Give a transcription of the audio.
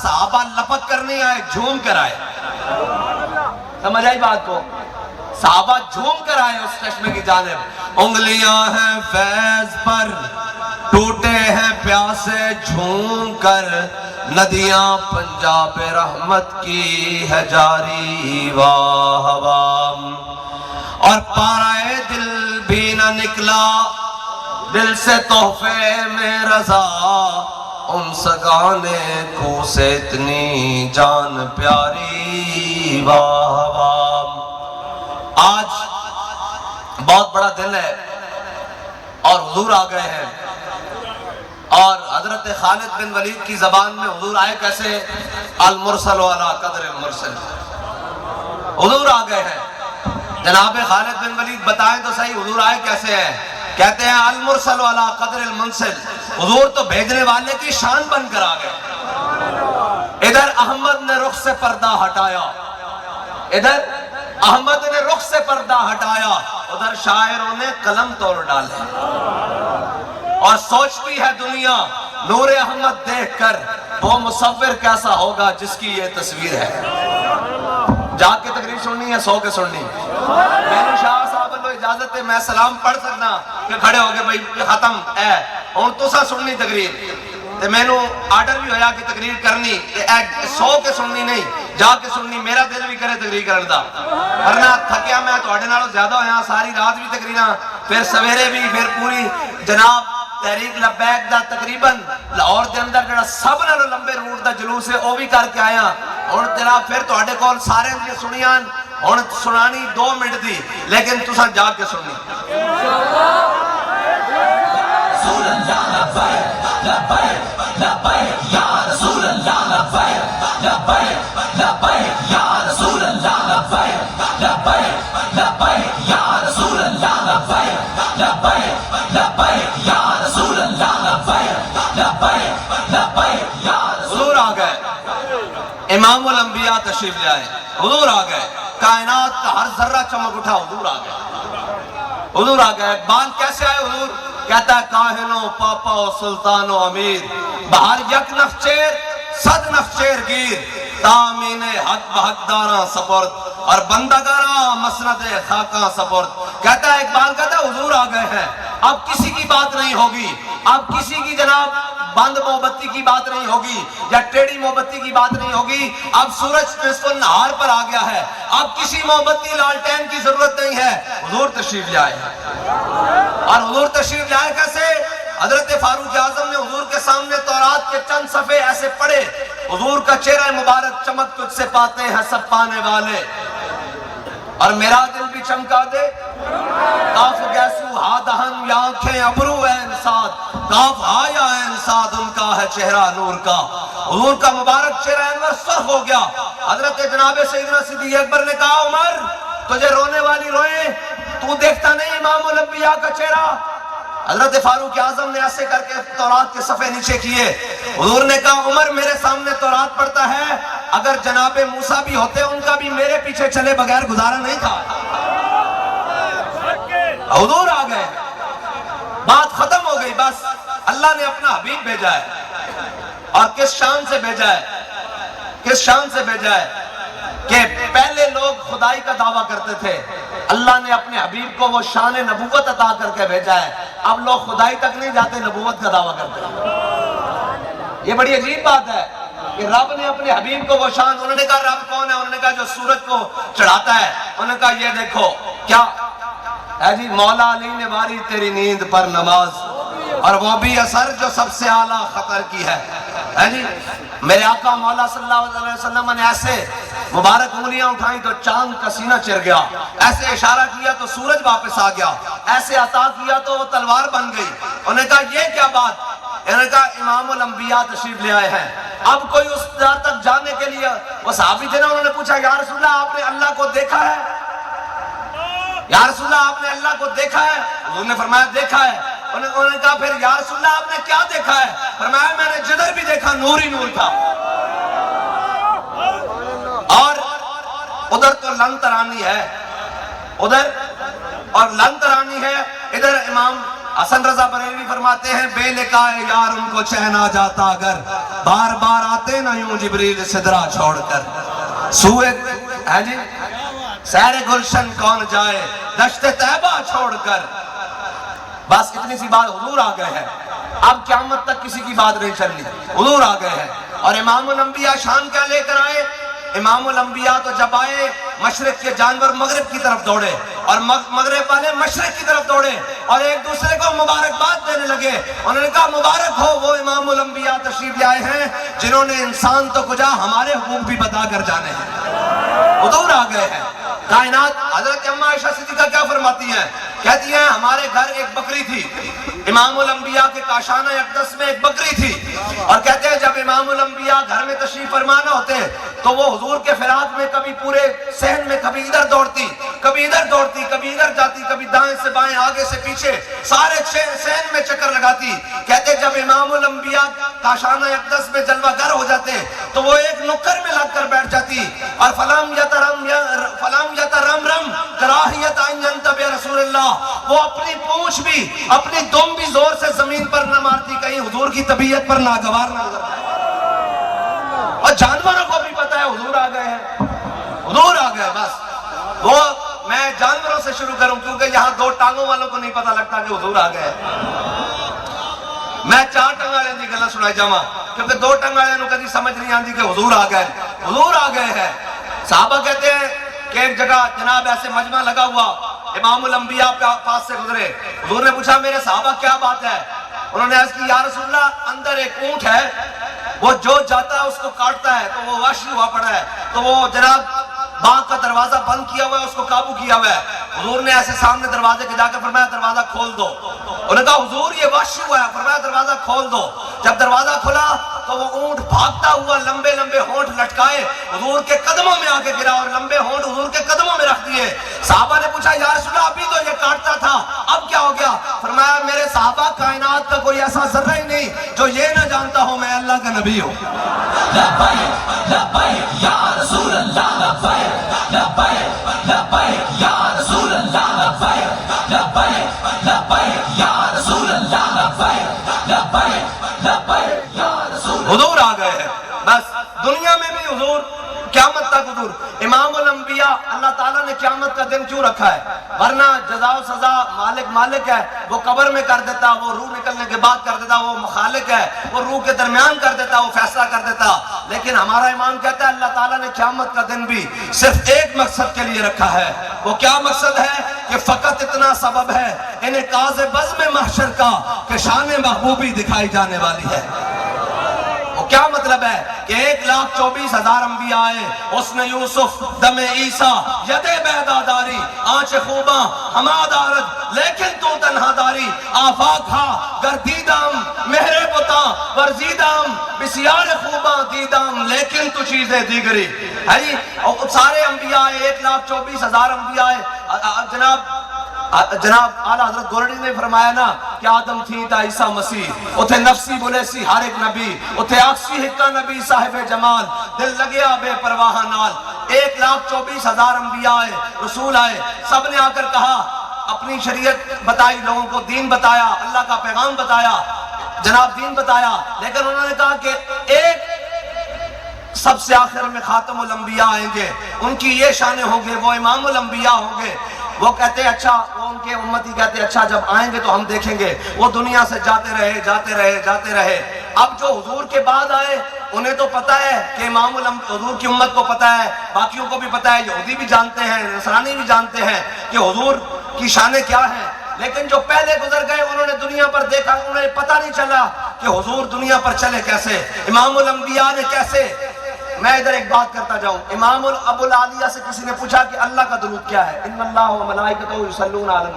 صحابہ لپک کر نہیں آئے، جھوم کر آئے. سمجھ آئی بات کو؟ صحابہ جھوم کر آئے اس چشمے کی جانب. انگلیاں ہیں فیض پر ٹوٹے ہیں پیاسے جھوم کر، ندیاں پنجاب رحمت کی ہے جاری واہ واہ. اور پارائے دل بھی نہ نکلا دل سے تحفے میں رضا، ان سگانے کو سے اتنی جان پیاری واہ واہ. آج بہت بڑا دن ہے اور حضور آ گئے ہیں، اور حضرت خالد بن ولید کی زبان میں حضور آئے کیسے؟ المرسل علی قدر المرسل. حضور آ گئے ہیں. جناب خالد بن ولید بتائیں تو صحیح حضور آئے کیسے ہیں؟ کہتے ہیں المرسل علی قدر المنسل. حضور تو بھیجنے والے کی شان بن کر آ گئے. ادھر احمد نے رخ سے پردہ ہٹایا، ادھر احمد نے رخ سے پردہ ہٹایا، ادھر شاعروں نے قلم توڑ ڈالے. اور سوچتی ہے دنیا نور احمد دیکھ کر وہ مصور کیسا ہوگا جس کی یہ تصویر ہے. جا کے تقریر سننی ہے سو کے سننی؟ میں نے شاہ صاحب اللہ اجازت ہے میں سلام پڑھ سکنا کہ کھڑے ہو گئے بھائی ختم ہے ہوں تسا سننی تقریر. تے میں نو آرڈر بھی ہویا کہ تقریر کرنی سو کے سننی نہیں، جا کے سننی. میرا دل بھی کرے تقریر کرن دا، ورنہ تھکیا میں تواڈے نالوں زیادہ ہویا. ساری رات بھی تقریراں، پھر سویرے بھی، پھر پوری جناب تحریک لبیک دا تقریباً لاہور دے اندر جڑا سب نالوں لمبے روٹ دا جلوس ہے وہ بھی کر کے آیا. ہن جناب پھر تواڈے کول سارے دی سنیاں، ہن سنانی 2 منٹ دی، لیکن تساں جا کے سننی. رسول اللہ لبیک لبیک لبیک یا رسول اللہ لبیک لبیک لبیک یا رسول اللہ لبیک لبیک لبیک یا رسول اللہ لبیک لبیک لبیک یا رسول اللہ لبیک لبیک لبیک یا رسول. حضور آ گئے، امام الانبیاء تشریف لے آئے. حضور آ گئے، کائنات کا ہر ذرہ چمک اٹھا. حضور آ گئے، حضور آ گئے. اقبال کیسے آئے حضور؟ کہتا ہے کاہن و پاپا و سلطان و امیر، بہر یک نخچیر صد نخچیر گیر، تامین حق بحقداراں سپرد اور بندگاراں مسند خاکاں سپرد. کہتا ہے اقبال کہتا ہے حضور آ گئے ہیں، اب کسی کی بات نہیں ہوگی، اب کسی کی جناب بند موم بتی کی بات نہیں ہوگی یا ٹیڑی موم بتی کی بات نہیں ہوگی. اب سورج نصف النہار پر آ گیا ہے، اب کسی موم بتی لالٹین کی ضرورت نہیں ہے. حضور تشریف لے آئے. اور حضور تشریف لے آئے کیسے؟ حضرت فاروق اعظم نے حضور کے سامنے تورات کے چند صفحے ایسے پڑھے. حضور کا چہرہ مبارک چمک تجھ سے پاتے ہیں سب پانے والے، اور میرا دل بھی چمکا دے. کاف گیسو ہا دہن یا آنکھیں ابرو ہے انساد، کاف ہا یا انساد ان کا ہے چہرہ نور کا. حضور کا مبارک چہرہ انور سرخ ہو گیا. حضرت جناب سیدنا صدیق اکبر نے کہا عمر تجھے رونے والی روئیں، تو دیکھتا نہیں امام الانبیاء کا چہرہ؟ حضرت فاروق اعظم نے ایسے کر کے تورات کے صفحے نیچے کیے. حضور نے کہا عمر میرے سامنے تورات پڑھتا ہے، اگر جناب موسیٰ بھی ہوتے ان کا بھی میرے پیچھے چلے بغیر گزارا نہیں تھا. حضور آ گئے، بات ختم ہو گئی. بس اللہ نے اپنا حبیب بھیجا ہے، اور کس شان سے بھیجا ہے، کس شان سے بھیجا ہے کہ پہلے لوگ خدائی کا دعویٰ کرتے تھے، اللہ نے اپنے حبیب کو وہ شان نبوت عطا کر کے بھیجا ہے. اب لوگ خدائی تک نہیں جاتے، نبوت کا دعویٰ کرتے ہیں. یہ بڑی عجیب بات ہے کہ رب نے اپنے حبیب کو وہ شان. انہوں نے کہا رب کون ہے؟ انہوں نے کہا جو سورج کو چڑھاتا ہے. انہوں نے کہا یہ دیکھو کیا ہے جی، مولا علی نے واری تیری نیند پر نماز، اور وہ بھی اثر جو سب سے اعلیٰ خطر کی ہے جی. میرے آقا مولا صلی اللہ علیہ وسلم نے ایسے مبارک انگلیاں اٹھائیں تو چاند کا سینہ چر گیا، ایسے اشارہ کیا تو سورج واپس آ گیا، ایسے عطا کیا تو وہ تلوار بن گئی. انہوں نے کہا یہ کیا بات؟ انہوں نے کہا امام الانبیاء تشریف لے آئے ہیں. اب کوئی اس جگہ تک جانے کے لیے وہ صحابی تھے نا، انہوں نے پوچھا یا رسول اللہ آپ نے اللہ کو دیکھا ہے؟ یا رسول اللہ آپ نے اللہ کو دیکھا ہے؟ حضور نے فرمایا دیکھا ہے. انہوں نے کہا پھر یا رسول اللہ آپ نے کیا دیکھا ہے؟ فرمایا میں نے جدھر بھی دیکھا نور ہی نور تھا. اور ادھر تو لن ترانی ہے، ادھر اور لن ترانی ہے ادھر. امام حسن رضا بریلوی فرماتے ہیں بے لقائے یار ان کو چین آ جاتا اگر، بار بار آتے نہ یوں جبریل صدرہ چھوڑ کر، سوئے ہے جی سیر گلشن کون جائے دشت طیبہ چھوڑ کر۔ بس اتنی سی بات، حضور آ گئے ہیں، اب قیامت تک کسی کی بات نہیں چلنی، حضور آ گئے ہیں۔ اور امام الانبیاء شان کیا لے کر آئے؟ امام الانبیاء تو جب آئے مشرق کے جانور مغرب کی طرف دوڑے اور مغرب والے مشرق کی طرف دوڑے اور ایک دوسرے کو مبارکباد دینے لگے۔ انہوں نے کہا مبارک ہو وہ امام الانبیاء تشریف لے آئے ہیں جنہوں نے انسان تو کجا ہمارے حقوق بھی بتا کر جانے ہیں۔ حضور آ گئے ہیں۔ کائنات حضرت اماں عائشہ صدیقہ کیا فرماتی ہیں؟ کہتی ہیں ہمارے گھر ایک بکری تھی، امام الانبیاء کے کاشانہ اقدس میں ایک بکری تھی، اور کہتے ہیں جب امام الانبیاء گھر میں تشریف فرمانا ہوتے تو وہ حضور کے فراق میں کبھی پورے صحن میں کبھی ادھر دوڑتی، کبھی ادھر دوڑتی، کبھی ادھر جاتی، کبھی دائیں سے بائیں آگے سے پیچھے سارے صحن میں چکر لگاتی۔ کہتے جب امام الانبیاء کاشانہ اقدس میں جلوہ گر ہو جاتے تو وہ ایک نکر میں لگ کر بیٹھ جاتی اور فلام یترم رم کراہیت ان ینتبہ رسول اللہ، وہ اپنی پونچھ بھی اپنی دم بھی زور سے زمین پر نہ مارتی کہیں حضور کی طبیعت پر ناگوار نہ گزر جائے۔ اور جانوروں کو بھی پتا ہے حضور آ گئے ہیں، حضور آ گئے۔ بس وہ میں جانوروں سے شروع کروں کیونکہ یہاں دو ٹانگوں والوں کو نہیں پتا لگتا کہ حضور آ گئے۔ میں چار ٹنگ والے دی گلا سنائی جاواں کیونکہ دو ٹنگ والے نو کدی سمجھ نہیں آتی کہ حضور آ گئے، حضور آ گئے ہیں۔ صحابہ کہتے ہیں کہ ایک جگہ جناب ایسے مجمع لگا ہوا، امام الانبیاء پاس سے گزرے، حضور نے پوچھا میرے صحابہ کیا بات ہے؟ انہوں نے عرض کی یا رسول اللہ اندر ایک اونٹ ہے، وہ جو جاتا ہے اس کو کاٹتا ہے تو وہ وحشی ہوا پڑا ہے، تو وہ جناب باغ کا دروازہ بند کیا ہوا ہے، اس کو قابو کیا ہوا ہے۔ حضور نے ایسے سامنے دروازے کے جا کے فرمایا دروازہ کھول دو۔ انہوں نے کہا حضور یہ وحشی ہوا ہے، فرمایا دروازہ کھول دو۔ جب دروازہ کھلا تو وہ اونٹ بھاگتا ہوا لمبے لمبے ہونٹ لٹکائے حضور کے قدموں میں آ کے گرا اور لمبے ہونٹ حضور کے قدموں میں رکھ دیے۔ صحابہ نے پوچھا یا رسول اللہ ابھی تو یہ کاٹتا تھا اب کیا ہو گیا؟ فرمایا میرے صحابہ کائنات کا کوئی ایسا ذرہ ہی نہیں جو یہ نہ جانتا ہو میں اللہ کا نبی ہوں۔ لبیک لبیک یا رسول اللہ، لبیک لبیک لبیک یا رسول اللہ، لبیک لبیک لبیک یا رسول اللہ، لبیک لبیک لبیک یا رسول اللہ۔ حضور آ گئے ہیں۔ بس دنیا میں بھی حضور، قیامت تک حضور۔ امام الانبیاء اللہ تعالیٰ نے قیامت کا دن کیوں رکھا ہے؟ ورنہ جزا و سزا مالک مالک ہے، وہ قبر میں کر دیتا، وہ روح نکلنے کے بعد کر دیتا، وہ مخالق ہے، وہ روح کے درمیان کر دیتا، وہ فیصلہ کر دیتا۔ لیکن ہمارا امام کہتا ہے اللہ تعالیٰ نے قیامت کا دن بھی صرف ایک مقصد کے لیے رکھا ہے۔ وہ کیا مقصد ہے؟ کہ فقط اتنا سبب ہے انعکاس بزم محشر کا کہ شان محبوبی دکھائی جانے والی ہے۔ وہ کیا مطلب ہے؟ کہ 1,24,000 انبیاء آئے، حسن یوسف دم عیسیٰ ید بیدا داری آنچ خوباں ہما دارد لیکن تو تنہا داری آفاق ہا گر دیدام مہر بتاں ورزیدام بسیار خوباں دیدام لیکن تو چیزیں دیگری ہے جی۔ سارے انبیاء آئے، 1,24,000 انبیاء آئے۔ جناب اعلیٰ حضرت گولڑی نے فرمایا نا کہ آدم تھی تا عیسیٰ مسیح، اتھے نفسی بولے سی ہر ایک نبی، اتھے آکسی ہکا نبی صاحب جمال دل لگیا بے پرواہ نال۔ 1,24,000 انبیاء آئے، رسول آئے، سب نے آ کر کہا اپنی شریعت بتائی، لوگوں کو دین بتایا، اللہ کا پیغام بتایا، جناب دین بتایا، لیکن انہوں نے کہا کہ ایک سب سے آخر میں خاتم الانبیاء آئیں گے، ان کی یہ شانیں ہوں گے، وہ امام الانبیاء ہوں گے۔ وہ کہتے ہیں اچھا، وہ ان کے امتی کہتے ہیں اچھا جب آئیں گے تو ہم دیکھیں گے۔ وہ دنیا سے جاتے رہے جاتے رہے جاتے رہے۔ اب جو حضور کے بعد آئے انہیں تو پتا ہے کہ امام حضور کی امت کو پتا ہے، باقیوں کو بھی پتا ہے، یہودی بھی جانتے ہیں، نصرانی بھی جانتے ہیں کہ حضور کی شانیں کیا ہیں، لیکن جو پہلے گزر گئے انہوں نے دنیا پر دیکھا، انہیں پتا نہیں چلا کہ حضور دنیا پر چلے کیسے، امام الانبیاء نے کیسے۔ میں ادھر ایک بات کرتا جاؤں، امام ابو العالیہ سے کسی نے پوچھا کہ اللہ کا درود کیا ہے؟ ان اللہ و ملائکتہ یصلون علی